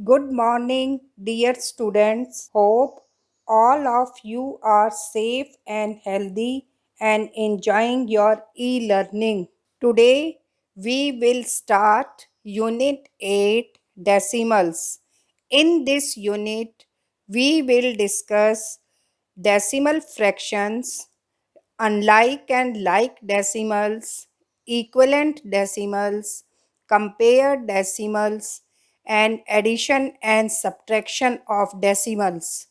Good morning, dear students. Hope all of you are safe and healthy and enjoying your e learning. Today, we will start Unit 8 Decimals. In this unit, we will discuss decimal fractions, unlike and like decimals, equivalent decimals, compared decimals, and addition and subtraction of decimals.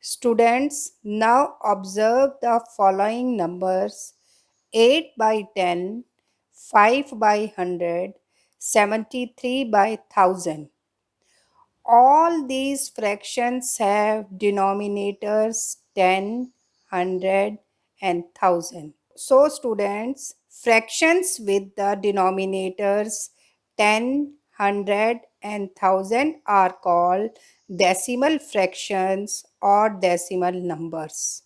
Students, now observe the following numbers: 8 by 10, 5 by 100, 73 by 1000. All these fractions have denominators 10, 100 and 1000. So students, fractions with the denominators 10, 100 and 1000 are called decimal fractions or decimal numbers.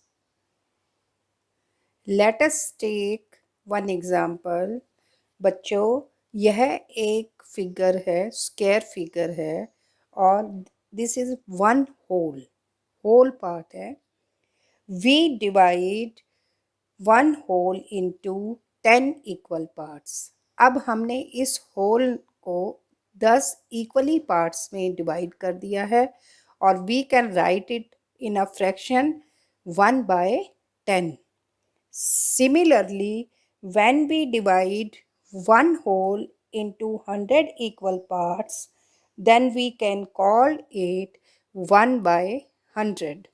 Let us take one example. बच्चों, यह एक figure है, square figure है और this is one whole part है. We divide one whole into 10 equal parts. अब हमने इस होल को 10 इक्वली पार्ट्स में डिवाइड कर दिया है और we can write it in a fraction 1 by 10. Similarly, when we divide one whole into 100 equal parts, then we can call it 1 by 100.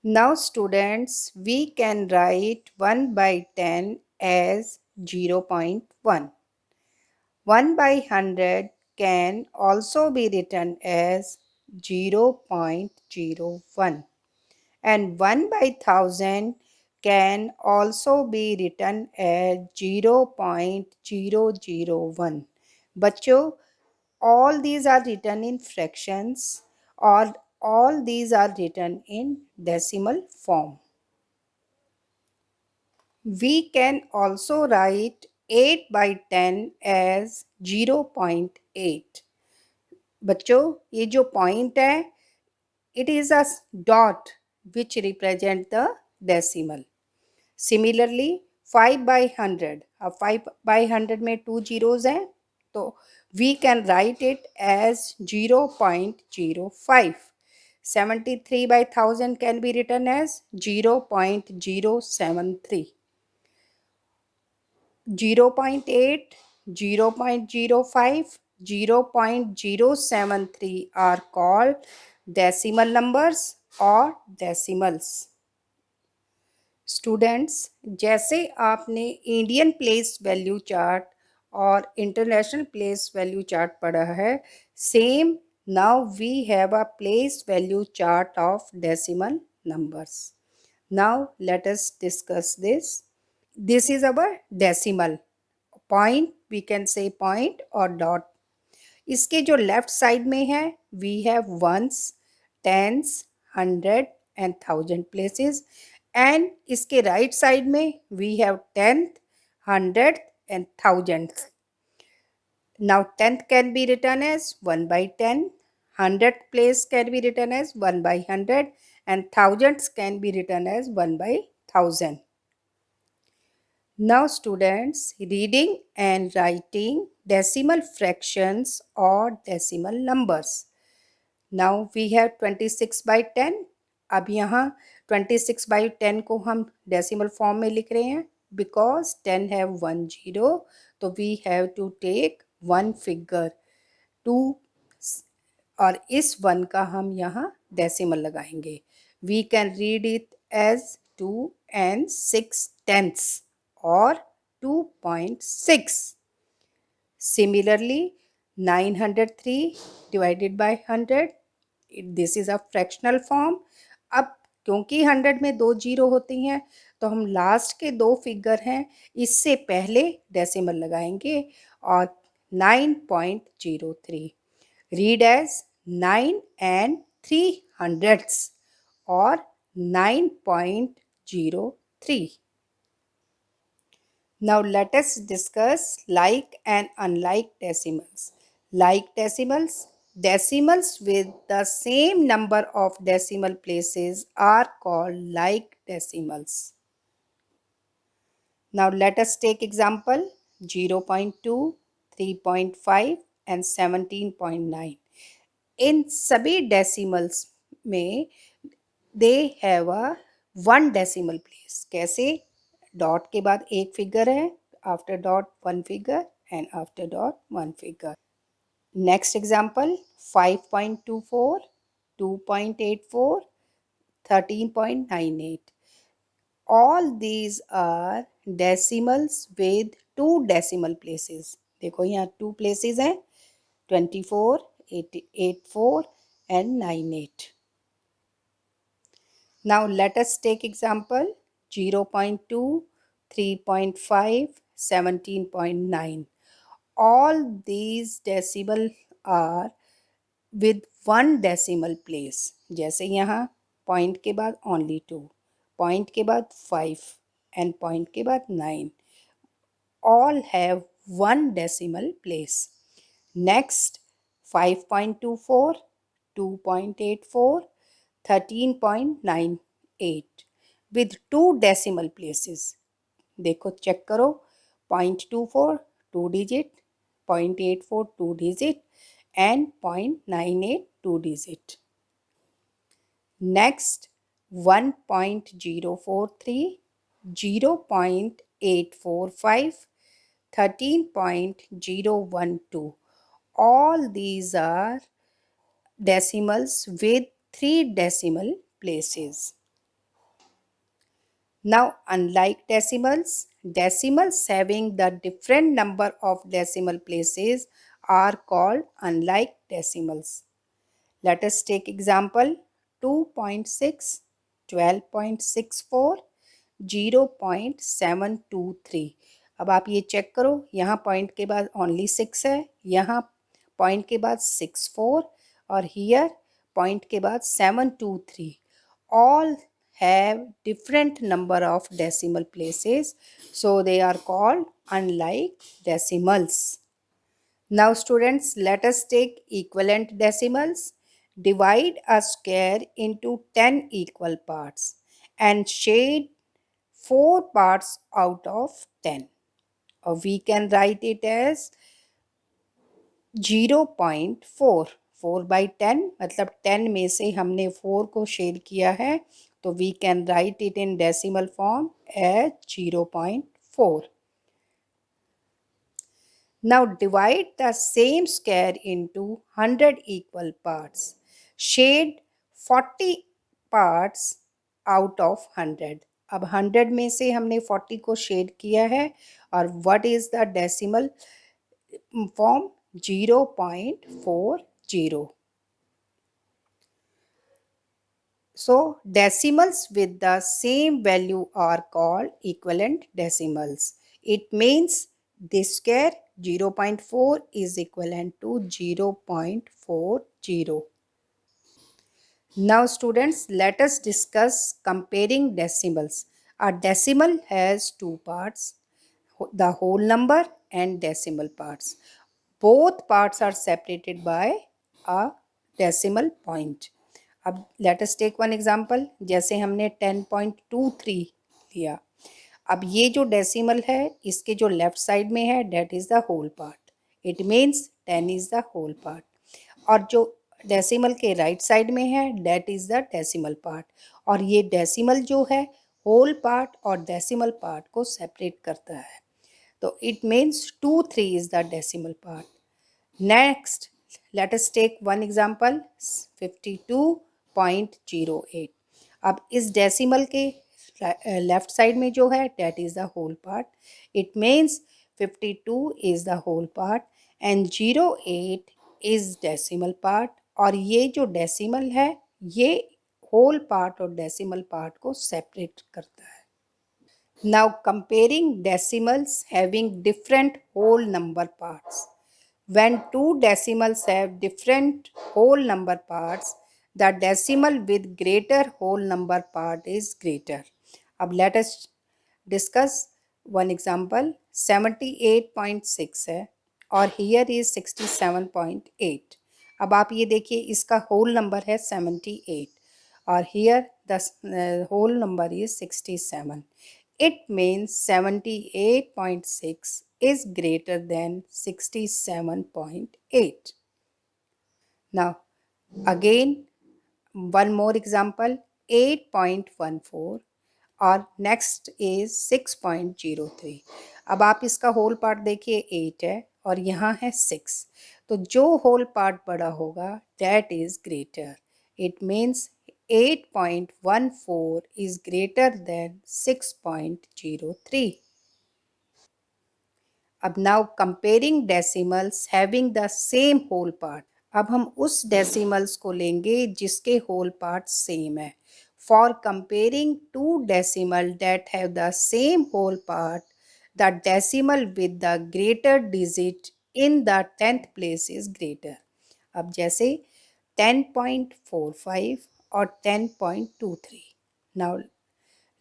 Now students, we can write 1 by 10 as 0.1. 1 by 100 can also be written as 0.01. And 1 by 1000 can also be written as 0.001. बच्चों, all these are written in fractions or all these are written in decimal form. We can also write 8 by 10 as 0.8. बच्चों, ये जो point है, it is a dot which represent the decimal. Similarly, 5 by 100. अब 5 by 100 में 2 zeros हैं, तो we can write it as 0.05. 73 by 1000 can be written as 0.073. 0.8, 0.05, 0.073 are called decimal numbers or decimals. Students, जैसे आपने इंडियन प्लेस वैल्यू चार्ट और international place value chart पढ़ा है, same now we have a place value chart of decimal numbers. Now let us discuss this. This is our decimal point. We can say point और dot. इसके जो left side में है, we have ones, tens, 100 and 1000 places. And इसके right side में we have 10th, 100th and 1000th. Now 10th can be written as 1 by 10, 100th place can be written as 1 by 100 and 1000th can be written as 1 by 1000. Now students, reading and writing decimal fractions or decimal numbers. Now we have 26 by 10. अब यहाँ 26 by 10 को हम decimal form में लिख रहे हैं because 10 have 1 0, तो we have to take 1 figure 2 और इस 1 का हम यहाँ डेसिमल लगाएंगे. We can read it as 2 and 6 tenths or 2.6. Similarly, 903 divided by 100, this is a fractional form. अब क्योंकि 100 में 2 जीरो होती हैं, तो हम लास्ट के 2 फिगर हैं इससे पहले डेसिमल लगाएंगे और 9.03 रीड एज 9 and 300ths और 9.03. Now let us discuss like and unlike decimals. Like decimals, decimals with the same number of decimal places are called like decimals. Now let us take example 0.2, 3.5 and 17.9. इन सभी decimals में they have a one decimal place. कैसे? Dot के बाद एक figure है, after dot one figure and after dot one figure. Next example 5.24, 2.84, 13.98. All these are decimals with two decimal places. देखो यहाँ two places हैं 24, 84 and 98. Now let us take example 0.2, 3.5, 17.9. All these decimal are with one decimal place. जैसे यहाँ point के बाद only 2, point के बाद 5 and point के बाद 9. All have one decimal place. Next 5.24, 2.84, 13.98 with two decimal places. देखो चेक करो 0.24 2 digit, 0.84 2 digit and 0.98 2 digit. Next 1.043, 0.845, 13.012. All these are decimals with three decimal places. Now, unlike decimals, decimals having the different number of decimal places are called unlike decimals. Let us take example 2.6, 12.64, 0.723. अब आप ये check करो यहाँ point के बाद only 6 है, यहाँ point के बाद 64 और हियर पॉइंट के बाद 723. All have different number of decimal places, so they are called unlike decimals. Now students, let us take equivalent decimals. Divide a square into 10 equal parts and shade 4 parts out of 10. Or we can write it as 0.4. 4/10 मतलब 10 में से हमने 4 को shade किया है, तो we can write it in decimal form as 0.4. Now divide the same square into 100 equal parts. Shade 40 parts out of 100. अब 100 में से हमने 40 को शेड किया है और what is the decimal form? 0.40. So decimals with the same value are called equivalent decimals. It means this square 0.4 is equivalent to 0.40. Now students, let us discuss comparing decimals. A decimal has two parts, the whole number and decimal parts. Both parts are separated by a decimal point. अब let us take one example. जैसे हमने 10.23 लिया, अब ये जो decimal है इसके जो लेफ्ट साइड में है that is the whole part. It means 10 is the whole part. और जो डेसिमल के राइट साइड में है that is the decimal part. और ये डेसिमल जो है होल पार्ट और डेसिमल पार्ट को सेपरेट करता है, तो it means 2, 3 is the decimal part. Next let us take one example 52.08. अब इस डेसिमल के लेफ्ट साइड में जो है that is the whole part. It means 52 is the whole part and 08 is decimal part. और ये जो डेसिमल है ये होल पार्ट और डेसिमल पार्ट को सेपरेट करता है. Now comparing decimals having different whole number parts. When two decimals have different whole number parts, the decimal with greater whole number part is greater. अब let us discuss one example. 78.6 है और here is 67.8। अब आप ये देखिए इसका whole number है 78 और here the whole number is 67। It means 78.6 is greater than 67.8. Now again one more example, 8.14 और नेक्स्ट इज 6.03। अब आप इसका होल पार्ट देखिए 8 है और यहाँ है 6, तो जो होल पार्ट बड़ा होगा that is greater. It means 8.14 is greater than 6.03। अब now comparing decimals having the same whole part. अब हम उस डेसिमल्स को लेंगे जिसके होल पार्ट सेम है। For comparing two decimal that have the same whole part, the decimal with the greater digit in the 10th place is greater. अब जैसे 10.45 और 10.23। नाउ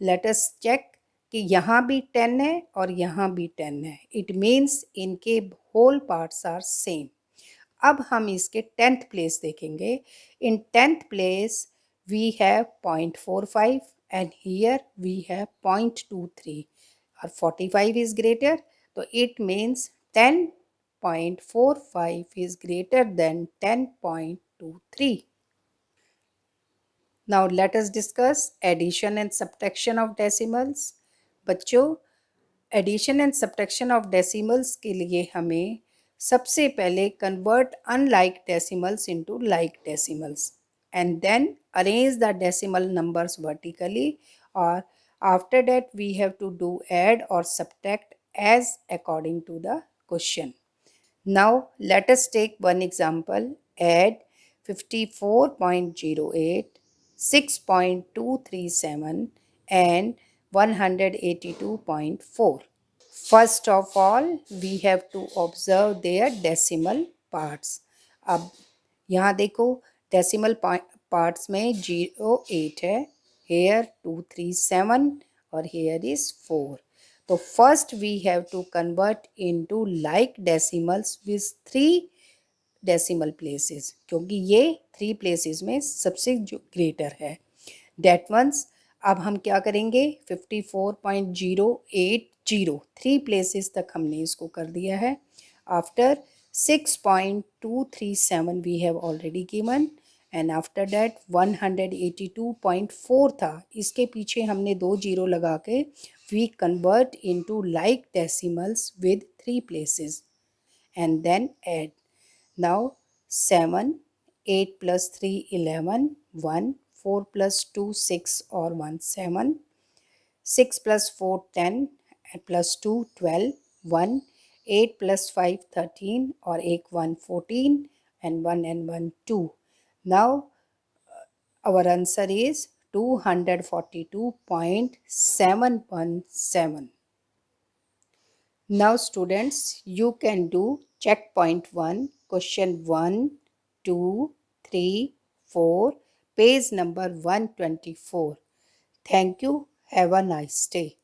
लेट अस चेक कि यहाँ भी 10 है और यहाँ भी 10 है। इट मीन्स इनके होल पार्ट्स आर सेम। अब हम इसके 10th प्लेस देखेंगे। In 10th place we have 0.45 and here we have 0.23 और 45 इज ग्रेटर, तो it means 10.45 is greater than 10.23। Now let us discuss addition and subtraction of decimals। बच्चों addition and subtraction of decimals के लिए हमें सबसे पहले convert unlike decimals into like decimals and then arrange the decimal numbers vertically, और after that we have to do add or subtract as according to the question। Now let us take one example. Add 54.08, 6.237 and 182.4। First of all, we have to observe their decimal parts। अब यहाँ देखो decimal parts में 08 है, hair 237 और hair is 4। तो first we have to convert into like decimals with 3 decimal places, क्योंकि ये 3 places में सबसे जो ग्रेटर है डेट वंस। अब हम क्या करेंगे 54.080 3 प्लेसेस तक हमने इसको कर दिया है। After 6.237 we have already given and after that 182.4 था, इसके पीछे हमने 2 जीरो लगा के we convert into like decimals with 3 places and then add. Now 7, 8 plus 3 11, 1, 4 plus 2 6 or 1 7, 6 plus 4 10 and plus 2 12, 1, 8 plus 5 13 और एक 1 14 and 1 2। Now our answer is 242.717। Now students, you can do checkpoint 1, question 1, 2, 3, 4, page number 124। Thank you. Have a nice day.